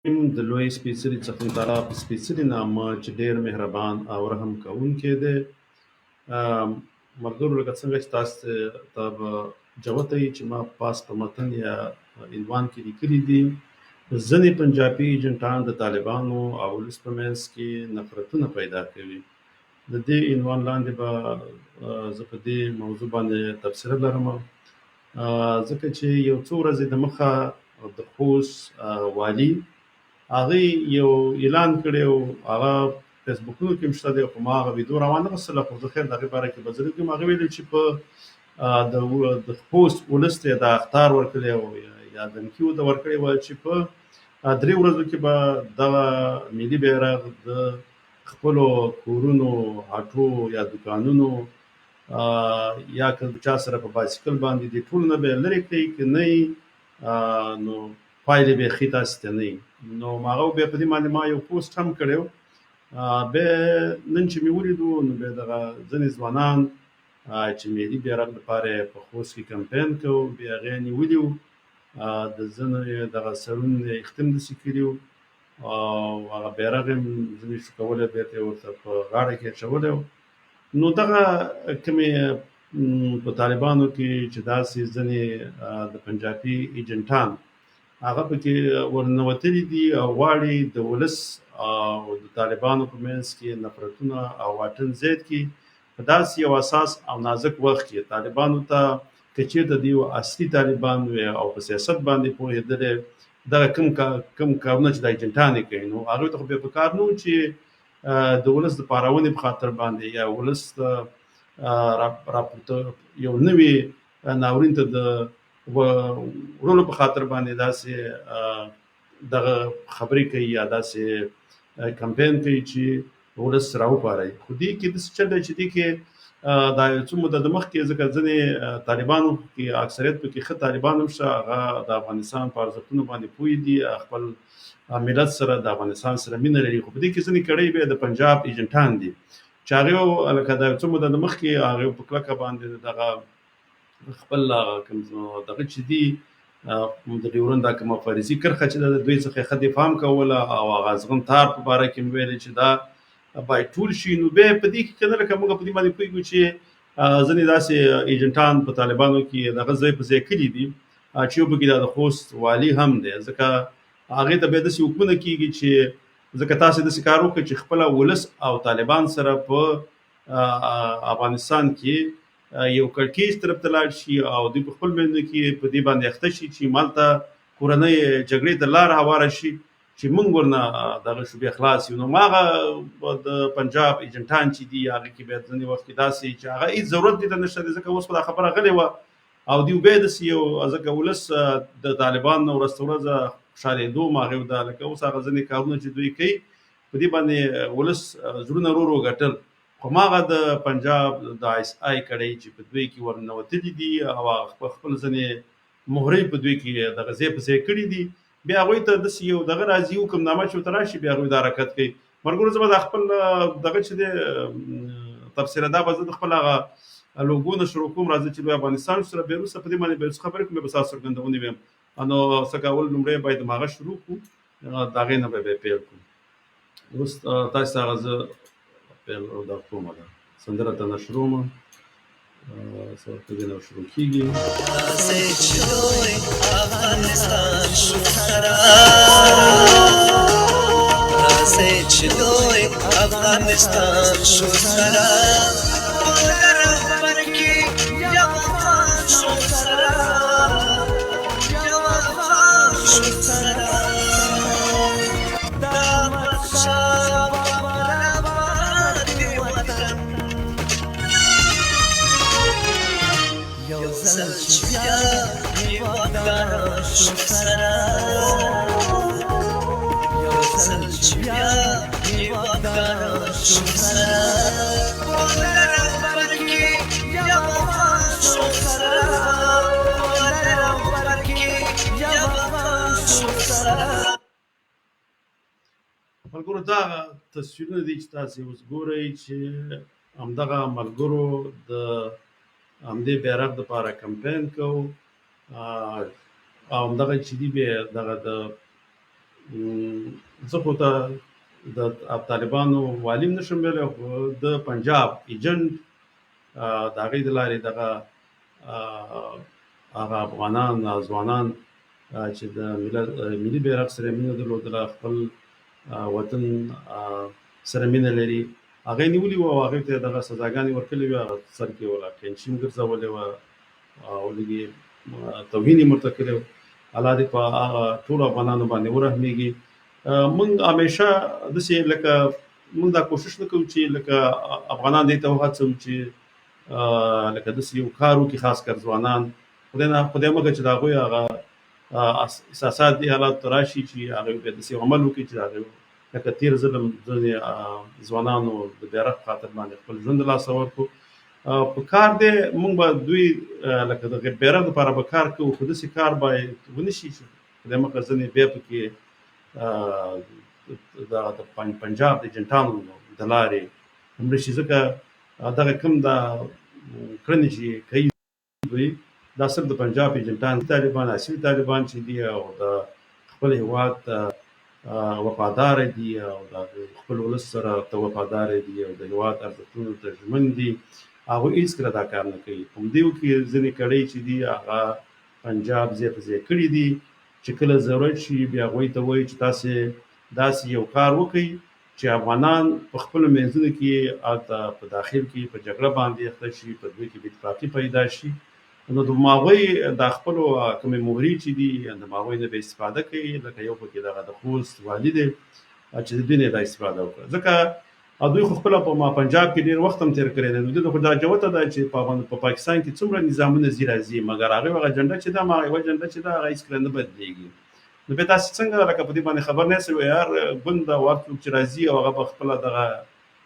د لوی سپېڅلي څخه تعالی په سپېڅلي نامه چې ډېر مهربان او رحم کوونکی دی. ملګرو لکه څنګه چې تاسو ته به جوته وي چې ما پاس په متن یا عنوان کې لیکلي دي ځینې پنجابي ایجنټان د طالبانو او ولس په منځ کې نفرتونه پیدا کوي. د دې عنوان لاندې به زه په دې موضوع باندې تبصره لرم، ځکه چې یو څو ورځې د مخه د خوست والي هغه یو اعلان کړی او هغه فیسبوکونو کې هم شته دی، خو ما هغه ویډیو راوانه غوښتله، خو زه خیر د هغې باره کې به زه لیکم. هغه ویلي چې په د خوست ولس ته یې دا اخطار ورکړی او یا دمکي ورته ورکړې وه چې په 3 ورځو کې به دغه ملي بیرغ د خپلو کورونو، هټو یا دوکانونو یا که چا سره په بایسکل باندې دې ټولو نه به یې لرې کړي، که نه نو پایلې به یې ښې تاسې ته نه وي. نو هغه بیا په دې باندې ما یو پوسټ هم کړی و. بیا نن چې مې ولیدو نو بیا دغه ځینې ځوانان چې ملي بیرغ لپاره یې په خوست کې کمپین کوو، بیا هغې نیولي وو، د ځینو دغه سرونه یې اخته هم داسې کړي وو او هغه بیرغ یې هم ځینې شو کولی، بیرته یې ورته په غاړه کې اچولی وو. نو دغه کومې په طالبانو کې چې داسې ځینې د پنجابي ایجنټان هغه پکې ورنوتلي دي او غواړي د ولس او د طالبانو په منځ کې نفرتونه او واټن زیات کړي په داسې یو اساس او نازک وخت کې. طالبانو ته که چېرته دوی اصلي طالبان وي او په سیاست باندې پوهېدلی، دغه کوم کارونه چې د ایجنټان یې کوي، نو هغوی ته خو بیا په کار نه و چې د ولس د پارونې په خاطر باندې یا ولس ته راپورته یو نوي ناورین ته د وړلو په خاطر باندې داسې دغه خبرې کوي یا داسې کمپین کوي چې ولس راوپاروي. خو دې کې داسې چل دی چې دې کې دا یو څو موده د مخکې، ځکه ځینې طالبانو کې اکثریت پکې ښه طالبان هم شته، هغه د افغانستان په ارزښتونو باندې پوه دي، خپل ملت سره د افغانستان سره مینه لري. خو په دې کې ځینې کړۍ بیا د پنجاب ایجنټان دي چې هغې لکه دا یو څو موده د مخکې هغې په کلکه باندې دغه خپل کوم دغه چې دي د ډیورند دا کومه فارسي کرښه چې د دوی څخه ښه دفاع هم کوله او هغه ازغن تار په باره کې مې ویلې چې دا باید ټول شي. نو بیا په دې کې که نه لکه موږ په دې باندې پوهېږو چې ځینې داسې ایجنټان په طالبانو کې دغه ځای په ځای کلي دي چې یو پکې دا د خوست والي هم دی، ځکه هغې ته بیا داسې حکمونه کېږي چې ځکه تاسې داسې کار وکړئ چې خپله ولس او طالبان سره په افغانستان کې یو کړکېچ طرف ته لاړ شي او دوی په خپل منځ کې په دې باندې اخته شي چې مالته کورنۍ جګړې ته لار هواره شي چې موږ ورنه دغه شو بیا خلاص یو. نو هغه د پنجاب ایجنټان چې دي هغه کې بیا ځینې وخت کې داسې چې هغه هېڅ ضرورت دې ته نشته دی، ځکه اوس په دا خبره غلې وه او دوی بیا داسې یو ځکه ولس د طالبان نه ورځ تر ورځه خوشحالېدو هغې ده، لکه اوس هغه ځینې کارونه چې دوی کوي په دې باندې ولس زړونه ورو ګټل. خو هماغه د پنجاب د آی اس آی کړۍ چې په دوی کې ورنوتلي دي او خپل ځینې مهرې په دوی کې دغه ځای په ځای کړي دي، بیا هغوی ته داسې یو دغه راځي حکمنامه چې ورته راشي، بیا هغوی دا حرکت کوي. ملګرو زه به دا خپل دغه چې دی تبصره دا به زه د خپل هغه لوګو نه شروع کوم، راځي چې لوی افغانستان سره بیا وروسته په دې باندې بیا څه خبرې کوم، بیا به ستاسو څرګندونې ویم. نو څه کول لومړی باید هماغه شروع کړو، د هغې نه به بیا پیل کړو. اوس تاسو ته هغه زه پیل دا کومه ده سندره ته نه شروع ما سره په دې نه شروع کېږي. راسې چې لوی افغانستان شو سره، راسې چې لوی افغانستان شو سره، ولر کې یو افغان شو سره، یو افغان شو سره، دا مشال یو ځل چې بیا هېوادګار شو سره، یو ځل چې بیا هېوادګار شو سره، ولر کې یو افغان شو سره، ولر کې یو افغان شو سره. ملګرو دا تصویرونه دي چې تاسې اوس ګورئ چې همدغه ملګرو د همدې بیرغ دپاره کمپین کوو او همدغه چې دي بیا دغه د زه خو ته د طالبانو والیم نشم ویلی، خو د پنجاب ایجنټ د هغې د لارې دغه هغه افغانان ځوانان چې د ملي بیرغ سره مینه درلودله، خپل وطن سره مینه لري، هغه یې نیولي وو او هغې ته یې دغه سزاګانې ورکړلې وې. هغه سر کې یې کینچي هم ګرځولې وه او لږ توهین یې ورته کړی و. الله دې په هغه ټولو افغانانو باندې ورحمېږي. موږ همیشه داسې لکه موږ دا کوشش نه کوو چې لکه افغانان دې ته وهڅوو چې لکه داسې یو کار وکړي، خاص کر ځوانان. خدای مکړه چې د هغوی هغه احساسات دې حالاتو ته راشي چې هغوی بیا داسې عمل وکړي چې د هغوی لکه تېر ځل ځینې ځوانانو د بیرغ په خاطر باندې خپل ژوند له لاسه ورکړو. په کار دی موږ به دوی لکه د بیرغ دپاره به کار کوو، خو داسې کار باید ونه شي چې خدای مکړه ځینې بیا پکې د پنجاب د ایجنټانو د لارې مړه شي. ځکه دغه کوم دا کړنې چې کوي دوی دا صرف د پنجاب ایجنټان طالبان اصلي طالبان چې دي او د خپل هېواد وفاداره دي او د خپل ولس سره ته وفاداره دي او د هېواد ارزښتونو ته ژمن دي، هغوی هېڅکله دا کار نه کوي. په همدې کې ځینې کړۍ چې دي هغه پنجاب ځای په ځای کړي دي چې کله ضرورت شي بیا هغوی ته وایي چې تاسې داسې یو کار وکړئ چې افغانان په خپلو منځونو کې هلته په داخل کې په جګړه باندې اخته شي، په دوی کې بې اتفاقي پیدا شي. نو د هغوی د خپلو کومې مهرې چې دي د هغوی نه به استفاده کوي. لکه یو پکې دغه د خوست والي دی چې د دوی نه دا استفاده وکړه، ځکه دوی خو خپله په پنجاب کې ډېر وخت هم تېر کړی دی. دوی ته خو دا جوته ده چې په پاکستان کې څومره نظامونه ځي راځي، مګر هغې هغه جنډه چې ده هغه یوه جنډه چې ده هغه هېڅکله نه بدلېږي. نو بیا تاسې څنګه لکه په دې باندې خبر نه یاست؟ هر ګوند او هر څوک چې راځي او هغه به خپله دغه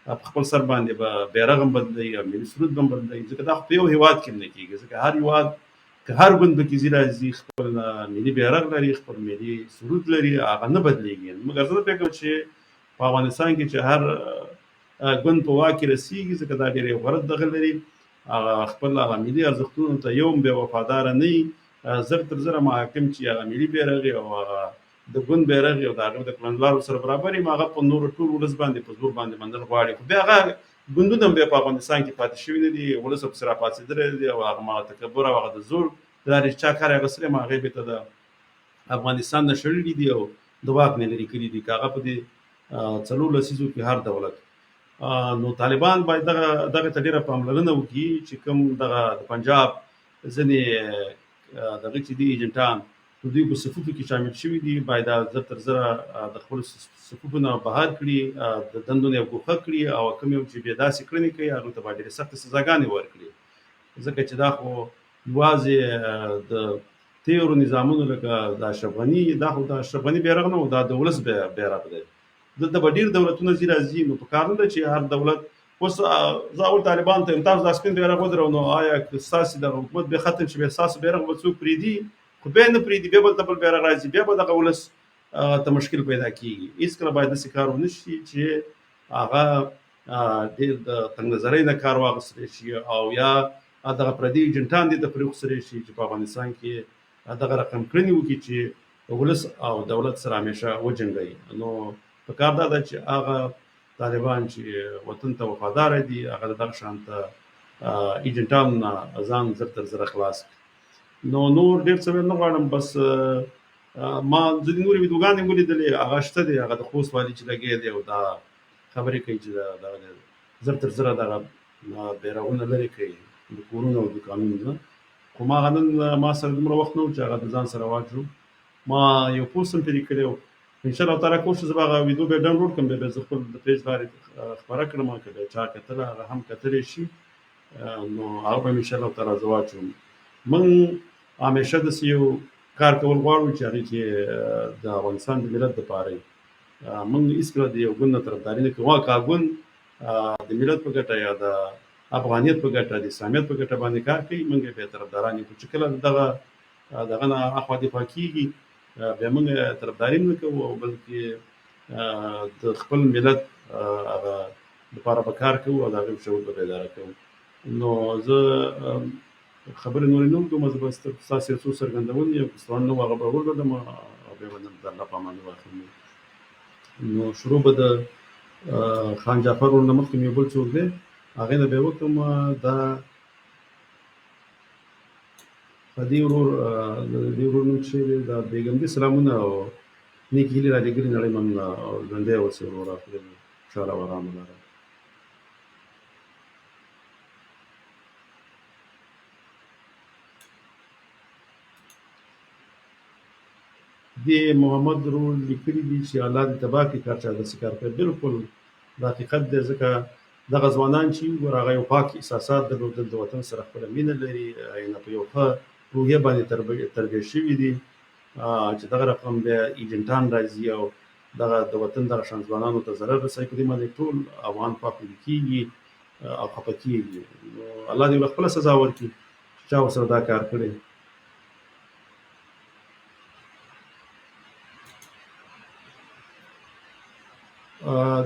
په خپل سر باندې به بیرغ هم بدلوي او ملي سرود به هم بدلوي، ځکه دا خو په یو هېواد کې هم نه کېږي. ځکه هر هېواد که هر ګوند پکې ځي راځي خپل ملي بیرغ لري، خپل ملي سرود لري، هغه نه بدلېږي. مګر زه نه فکر چې په افغانستان کې چې هر ګوند په واک کې رسېږي، ځکه دا ډېر یو غلط دغه لري، هغه خپل هغه ملي ارزښتونو ته یو هم بیا وفاداره نه وي. زر تر زره محاکم چې هغه ملي بیرغ او هغه د ګوند بیرغ او د هغه د کړنلارو سره برابر وي، هغه په نورو ټول ولس باندې په زور باندې منډل غواړي. خو بیا هغه ګوندونه هم بیا په افغانستان کې پاتې شوي نه دي، ولس ورپسې راپاڅېدلی دی او هغه تکبر او هغه د زور د لارې چا کار یې اخیستلی، هغې بېرته د افغانستان نه شړلي دي او د واک نه لرې کړي دي. که هغه په دې څلور لسیزو کې هر دولت. نو طالبان باید دغه ته ډېره پاملرنه وکړي چې کوم دغه د پنجاب ځینې دغه چې دي ایجنټان په دوی په صفوفو کې شامل شوي دي، باید زر تر زره د خپلو صفوفو نه بهر کړي، د دندو نه یې ګوښه کړي او کوم یو چې بیا داسې کړنې کوي هغوی ته باید ډېرې سختې سزاګانې ورکړي. ځکه چې دا خو یوازې د تېرو نظامونو لکه د اشرف غني، دا خو د اشرف غني بیرغ نه و، دا د ولس بیرغ دی. دلته به ډېر دولتونه ځي راځي، نو په کار نه ده چې هر دولت اوس زه اول طالبانو ته یم تاسو دا سپین بیرغ ودرو، نو آیا که ستاسې دغه حکومت بیا ختم شي بیا ستاسو بیرغ به څوک پرېږدي؟ خو بیا نه پرېږدي، بیا به دلته بل بیرغ راځي، بیا به دغه ولس ته مشکل پیدا کېږي. هېڅکله باید داسې کار ونه شي چې هغه ډېر د تنګ نظرۍ نه کار واخیستلی شي او یا دغه پردي ایجنټان دې ته پرېوښودلی شي چې په افغانستان کې دغه رقم کړنې وکړي چې ولس او دولت سره همیشه وجنګوي. نو په کار دا ده چې هغه طالبان چې وطن ته وفاداره دي هغه د دغه شان ته ایجنټانو نه ځان زر تر زره خلاص کړي. نو نور ډېر څه ویل نه غواړم، بس ما ځینې نورې ویډیوګانې مې ولیدلې، هغه شته دی، هغه د خوست والي چې لګیا دی او دا خبرې کوي چې دغه زر تر زره دغه بیرغونه لرې کوي د کورونو او دوکانونو نه. خو ما هغه نن ما سره دومره وخت نه و چې هغه د ځان سره واچوم. ما یو پوسټ هم پرې کړی و، انشاءالله تعالی کوشش زه به هغه ویډیو بیا ډاونلوډ کړم، بیا زه خپل د پیج لارې خپره کړم، که بیا چا کتله هغه هم کتلی شي، نو هغه به انشاءالله تعالی زه واچوم. موږ همیشه داسې یو کار کول غواړو چې هغې کې د افغانستان د ملت دپاره موږ هېڅکله د یو ګوند نه طرفداري نه کوو. که ګوند د ملت په ګټه یا د افغانیت په ګټه د اسلامیت په ګټه باندې کار کوي، موږ یې بیا طرفداران یو. چې کله دغه نه اخوا دفاع کېږي بیا موږ طرفداري هم نه کوو او بلکې د خپل ملت هغه دپاره به کار کوو او د هغې شعور به بیداره کوو. نو زه خبرې نورې نه اوږدوم، زه به ستاسې یو څو څرګندونې او که څه نه و هغه به ولولم او او بیا به د الله په امان واخلو. نو شروع به د خان جعفر ورنه مخکې مې بل څوک دی هغې نه به یې وکړم. دا دې ورور نوم څه دی؟ دا بیګم دي سلامونه او نیکې هیلې رالېږلي نړۍ مننه او ژوندی اوسې وروره، خدای دې خوشحاله او ارامه لره. دې محمد ورور لیکلي دي چې الله دې تباه کړي کار چا داسې کار کوي. بلکل دا حقیقت دی، ځکه دغه ځوانان چې ګوره هغه یو پاک احساسات درلودل، د وطن سره خپله مینه لري، نه په یو ښه روحیه باندې تربیه شوي دي، چې دغه رقم بیا ایجنټان راځي او دغه د وطن دغه شان ځوانانو ته ضرر رسوي، په دې باندې ټول افغان پاپلي کېږي او خفه کېږي. نو الله دې ورله خپله سزا ورکړي چې چا ورسره دا کار کړی.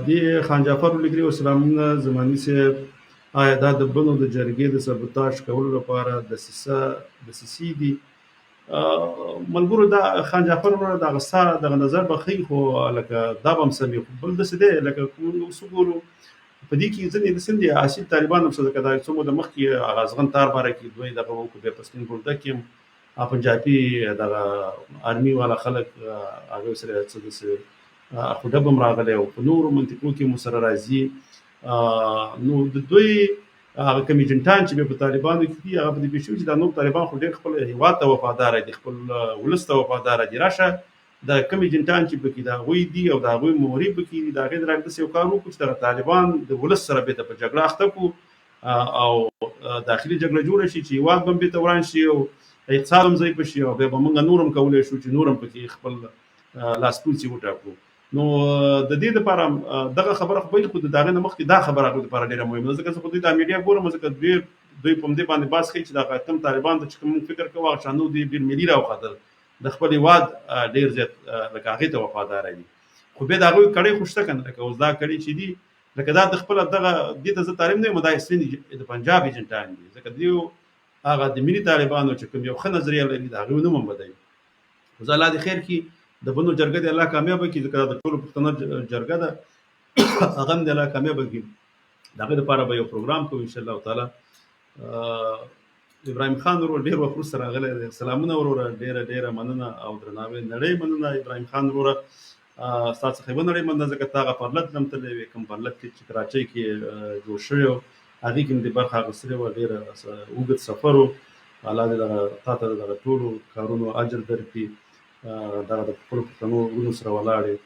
دې خان جعفر لیکلي و سلامونه زماني صاحب، آیا دا د بنو د جرګې د سبوتاژ کولو لپاره دسیسې دي؟ ملګرو دا خان جعفر وروره دغه ستا دغه نظر به ښیي، خو لکه دا به هم سم وي، خو بل داسې دی لکه موږ اوس وګورو په دې کې ځینې داسې هم دي اصیل طالبان هم څه ځکه دا څو موده مخکې هغه ازغن تار باره کې دوی دغه وکړو، بیا په سپین بولدک کې هم پنجابي دغه آرمي والا خلک هغوی سره څه داسې خو ډب هم راغلی او په نورو منطقو کې مو سره راځي. نو د دوی هغه کوم ایجنټان چې په طالبانو کې دي هغه په دې پوه شوي چې دا نور طالبان خو ډېر خپل هېواد ته وفاداره دي، خپل ولس ته وفاداره دي. راشه دا کوم ایجنټان چې پکې د هغوی دي او د هغوی موري پکې دي، د هغې د راږدې یو کار وکړو چې دغه طالبان د ولس سره بېرته په جګړه اخته کړو او داخلي جګړه جوړه شي چې هېواد به هم بېرته وران شي او اقتصاد هم ضعیفه شي او بیا به موږ نور هم کولی شو چې نور هم پکې خپل لاسپوڅي وټاکو. نو د دې لپاره دغه خبره خو خو د هغې نه مخکې دا خبره هغوی لپاره ډېره مهمه ده، ځکه زه خو دوی دا میډیا ګورم، ځکه دوی په همدې باندې بحث کوي چې دغه کم طالبان ته چې کوم فکر کوو هغه شان دوی ډېر ملي راوخېدل، د خپل هېواد ډېر زیات لکه هغې ته وفاداره دي. خو بیا د هغوی کړۍ خو شته که نه، لکه اوس دا کړۍ چې دي لکه دا د خپله دغه دې ته زه طالب نه یم، دا اصلي د پنجاب ایجنټان دي، ځکه دوی هغه د ملي طالبانو چې کوم یو ښه نظریه لري د هغوی نوم هم بدوي. خو زه الله دې خیر کړي، د بنو جرګه دې الله کامیابه کړي، ځکه دا د ټولو پښتنو جرګه ده، هغه هم دې الله کامیابه کړي. د هغې دپاره به یو پروګرام کوو انشاءالله تعالی. ابراهیم خان ورور ډېر وخت وروسته راغلی دی، سلامونه وروره، ډېره ډېره مننه او درناوی، نړۍ مننه ابراهیم خان وروره، ستا څخه یې نړۍ مننه، ځکه تا هغه پرلت هم تللی وې، کوم پرلت کې چې کراچۍ کې جوړ شوی و هغې کې هم دې برخه اخیستلې وه، ډېره اوږد سفر و. الله دې تا ته دغه ټولو کارونو اجر درکړي، دغه د خپلو پښتنو وروڼو سره ولاړ یې.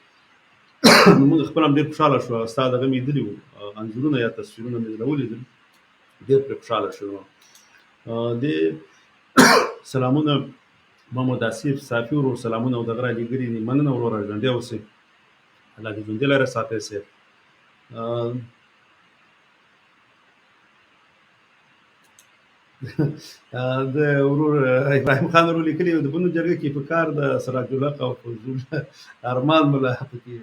نو موږ خپله هم ډېر خوشحاله شوو، ستا دغه مې لیدلي وو انځورونه یا تصویرونه مې درله ولیدل، ډېر پرې خوشحاله شوم. دې سلامونه محمد آصف صافي ورور سلامونه او دغه رالیږلي دي، مننه وروره، ژوندی اوسئ، الله دې ژوندی لره ساتئ صاحب. د ورور ابراهیم خان ورور لیکلي د بنو جرګه کې په کار د سراج الحق او فضول ارمان ملا پکې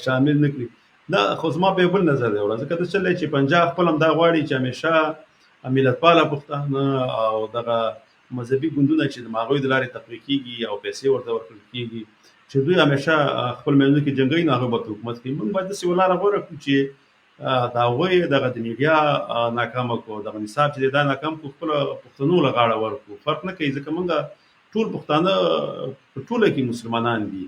شامل نه کړي. نه خو زما به بل نظر دی وړه، ځکه د چلی چې پنجاب خپل هم دا غواړي چې همیشه ملتپاله پښتانه او دغه مذهبي ګوندونه چې د هغوی د لارې تقویه کېږي او پیسې ورته ورکړل کېږي چې دوی همیشه خپل منځونو کې جنګوي، نو هغوی به حکومت کوي. موږ باید داسې یوه لاره غوره کړو چې د هغوی دغه د میډیا ناکامه کړو، دغه نصاب چې دی دا ناکام کړو، خپله پښتنو له غاړه ورکړو. فرق نه کوي ځکه موږ ټول پښتانه په ټوله کې مسلمانان دي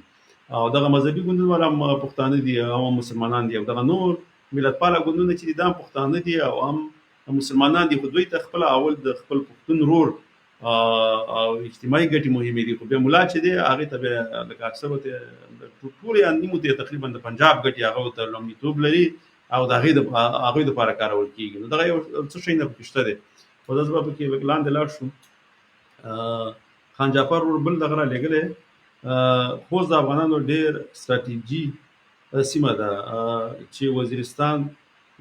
او دغه مذهبي ګوندونه والا هم پښتانه دي او هم مسلمانان دي او دغه نور ملتپاله ګوندونه چې دي دا هم پښتانه دي او هم مسلمانان دي، خو دوی ته خپله اول د خپل پښتون رول او اجتماعي ګټې مهمې دي. خو بیا ملا چې دی هغې ته بیا لکه اکثرو ته ټولو یا نیمو ته تقریبا د پنجاب ګټې هغه ته لومړیتوب لري او د هغوی دپاره کارول کېږي. نو دغه یو څه شی نه پکې شته دی. خو دا زه به پکې لاندې لاړ شو. خان جعفر ورور بل دغه رالیږلی، خوست د افغانانو ډېر ستراتیجي سیمه ده چې وزیرستان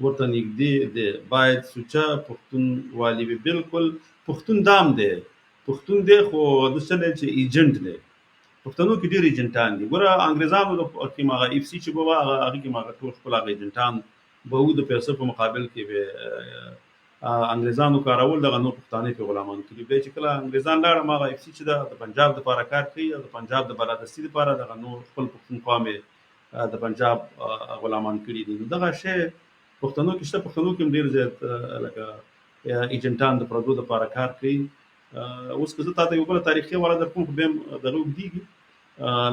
ورته نږدې دی، باید سوچه پښتونوالي وي. بلکل پښتون دام دی، پښتون دی خو د چلی چې ایجنټ دی. پښتنو کې ډېر ایجنټان دي. ګوره انګریزانو کې هغه اف سی چې به وه هغې کې هغه ټول خپل هغه ایجنټان به وو، د پیسو په مقابل کې به انګریزانو کارول دغه نور پښتانه په غلامان کړي. بیا چې کله انګریزان لاړ ما اف سی چې د پنجاب د لپاره کار کوي د پنجاب د بلادستي لپاره دغه نور خپل پښتون قوم د پنجاب غلامان کړي دي. دغه شی پښتنو کې شته، پښتنو کې ډیر زیات لکه ایجنټان د پردو لپاره کار کوي. اوس که زه تاسو یو بل تاریخي والا در کوم به دغه دیږي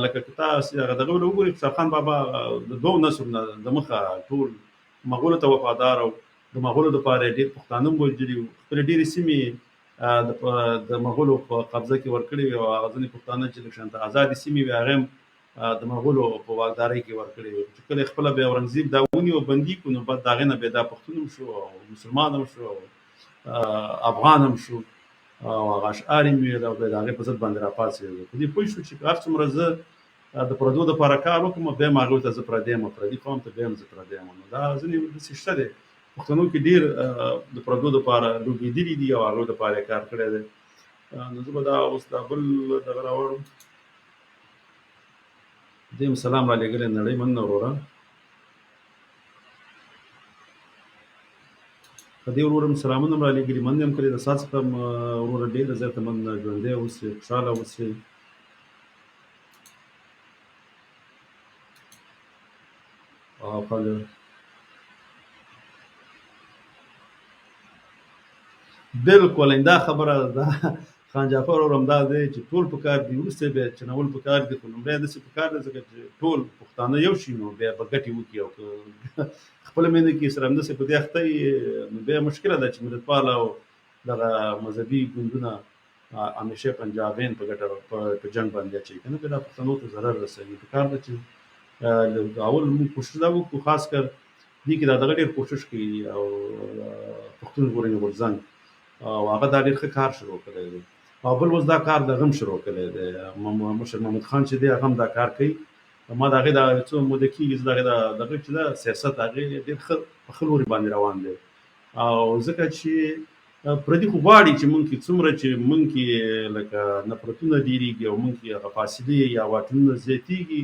لکه تاسو هغه دغه وګورئ خان بابا د دوه نسل د مخه ټول مغول ته وفادار او د مغولو د پاره ډیر پښتانه موجودي خپل ډیر سیمې د مغولو په قبضه کې ورکړي او هغه ځنې پښتانه چې د شانت آزاد سیمې وي هغه د مغولو په واکدارۍ کې ورکړي چې کله خپل به اورنګزیب داونی او بندي کو نو بعد داغه نه به دا پښتون شو او مسلمان هم شو افغان هم شو او هغه اشعار مې دا به داغه په ځد باندې راپاسې په دې پوه شو چې هر څومره زه د پردو د لپاره کار وکم به ماغو ته زه پردیم پردي قوم ته به زه پردیم نو دا ځنې د سشته دي پښتنو کې ډیر د پردو د لپاره لوګېدلي دي او هغه د لپاره کار کړی دی. نو زه به دا اوس دا بل دغه راوړم دیم سلام را لېږلی نړۍ من وروره په دې وروره م سلامونه م را لېږلي من یم کړی د ستا څخه وروره ډېره زیاته من ژوندی اوسې خوشحاله اوسې او بالکل دا خبره ده خان جعفر اورم دا دی چې ټول په کار دی وروسته بیا چنول په کار دي خو لومړی داسې په کار دی ځکه چې ټول پښتانه یو شي نو بیا به ګټې وکړي او خپله مینه کې سره همداسې په دې اخته وي نو بیا مشکله ده چې ملتپاله او دغه مذهبي ګوندونه همیشه پنجابیان په ګټه په جنګ باندې اچوي که نه بیا دا پښتنو ته ضرر رسوي. په کار ده چې اول موږ کوشش دا وکړو خاص کر دې کې دا دغه ډېر کوشش کوي او پښتون ژغورنې غورځنګ او هغه دا ډېر ښه کار شروع کړی دی او بل اوس دا کار دغه هم شروع کړی دی مشر محمد خان چې دی هغه هم دا کار کوي. ما د هغې دا څو موده کېږي زه د هغې دغه چې ده سیاست هغې ډېر ښه په ښه لوري باندې روان دی او ځکه چې پردي خو غواړي چې مونږ کې څومره چې مونږ کې لکه نفرتونه ډېرېږي او مونږ کې هغه فاصلې یا واټنونه زیاتېږي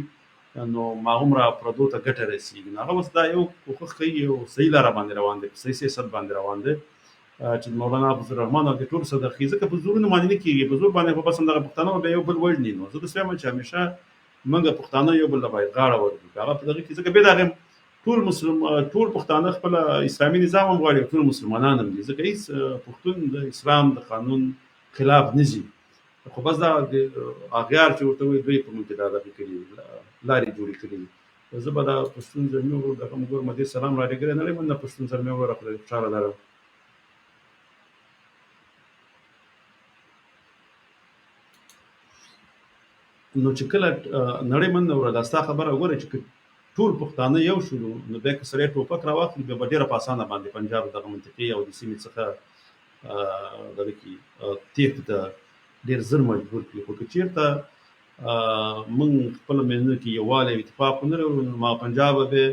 نو هغومره پردو ته ګټه رسېږي. نو هغه اوس دا یو کوښښ کوي او صحیح لاره باندې روان دی په صحیح سیاست باندې روان دی چې مولانا عبدالرحمن او ټول صدقې ځکه په زورونه باندې نه کېږي په زور باندې خو بس همدغه پښتانه به یو بل وژني. نو زه داسې وایم چې همیشه موږ پښتانه یو بل ته باید غاړه ورکړو هغه په دغه کې ځکه بیا د هغې ټول پښتانه خپله اسلامي نظام هم غواړي او ټول مسلمانان هم دي ځکه هېڅ پښتون د اسلام د قانون خلاف نه ځي خو بس دا اغیار چې ورته وایي دوی په موږ کې دا دغه کړي لارې جوړې کړي دي. زه به دا پښتون زلمي ورور دغه م ګورم دې سلام را لېږلی نړۍ من د پښتون زلمي وروره خدای خوشحاله لرم. نو چې کله نړۍ من وروره دا ستا خبره وګوره چې ټول پښتانه یو شو نو بیا که سړی ټوپک راواخلي بیا به ډېره په اسانه باندې پنجاب دغه منطقې او د سیمې څخه دغه کې تېښتې ته ډېر زر مجبور کړي. خو که چېرته موږ خپله منځ کې یووالی او اتفاق ونه لرو نو ما پنجاب به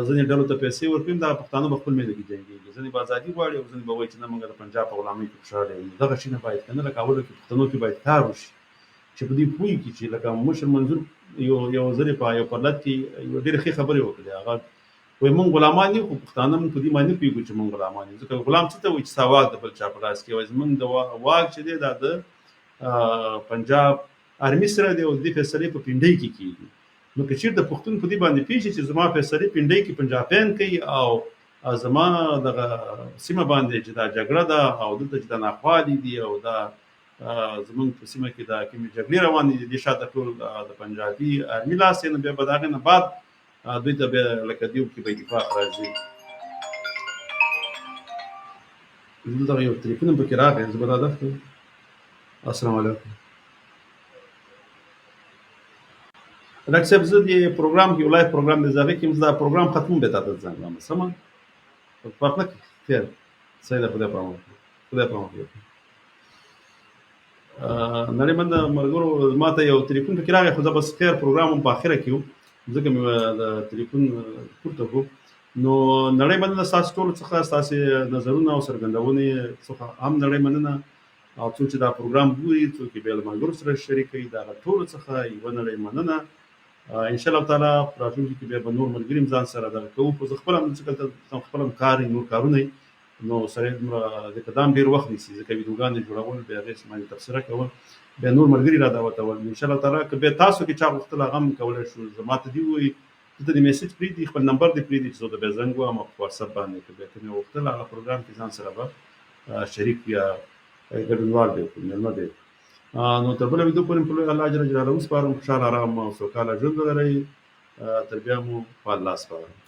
ځینې ډلو ته پیسې ورکوي دغه پښتانه به خپل منځ کې جنګېږي ځینې به ازادي غواړي او ځینې به وایي چې نه موږ د پنجاب په غلامۍ کې خوشحاله یو. دغه شي نه باید که نه لکه اولو کې پښتنو کې باید کار وشي چې په دې پوه کړي چې لکه مشر منظور یو ځل په یو پرلت کې یوه ډېرې ښې خبرې وکړې هغه وایي موږ غلامان یو خو پښتانه موږ په دې باندې نه پوهېږو چې موږ غلامان یو ځکه غلام څه ته وایي چې ستا واک د بل چا په لاس کې وایي زموږ د واک چې دی دا د پنجاب ارمي سره دی او د دې فیصلې په پنډۍ کې کېږي. نو که چېرته پښتون په دې باندې پوه شي چې زما فیصلې پنډۍ کې پنجابیان کوي او زما دغه سیمه باندې چې دا جګړه ده او دلته چې دا ناخوالې دي او دا زمونږ په سیمه کې دا کومې جګړې روانې دي دې شاته ټول د پنجابي ارمي لاس یې نو بیا به د هغې نه بعد دوی ته بیا لکه دیو کې به اتفاق راځي. دلته یو تلیفون هم پکې راغی زه به دا دفت کړم. السلام علیکم ډاکټر صاحب زه دې پروګرام کې یو لایف پروګرام دی زه هغې کې دا پروګرام ختم بیا تا ته زنګ وهم سمه فرق نه کوي خیر صحیح ده خدای پام وکړي خدای پام وکړي. نړۍ من د ملګرو ما ته یو تلیفون پکې راغی خو زه بس خیر پروګرام هم په اخره کې و ځکه مې د تلیفون پورته کړو. نو نړۍ مننه ستاسو ټولو څخه ستاسې نظرونه او څرګندونې څخه هم نړۍ مننه او څوک چې دا پروګرام ګوري څوک یې بیا له ملګرو سره شریکوي د هغه ټولو څخه یوه نړۍ مننه. انشاءالله تعالی په راتلونکي کې بیا به نور ملګري هم ځان سره دغه کوو خو زه خپله هم ځکه خپله هم کار نور کارونه نو سړی دومره ځکه دا هم ډېر وخت نیسي ځکه ویډیوګانې جوړول بیا هغې باندې تبصره کول بیا نور ملګري را دعوتول انشاءالله تعالی که بیا تاسو کې چا غوښتل هغه هم کولی شو زما ته دې ووایي دلته دې میسج پرېږدي خپل نمبر دې پرېږدي چې زه ورته بیا زنګ وهم او په واتساپ باندې که بیا ته مې غوښتل هغه پروګرام کې ځان سره به شریک یا ګډونوال دی مېلمه دی نو تر بله ویډیو پورې په لوی الله جل جلاله وسپارم خوشحاله ارام او سوکاله ژوند ولرئ تر بیا مو په الله سپارم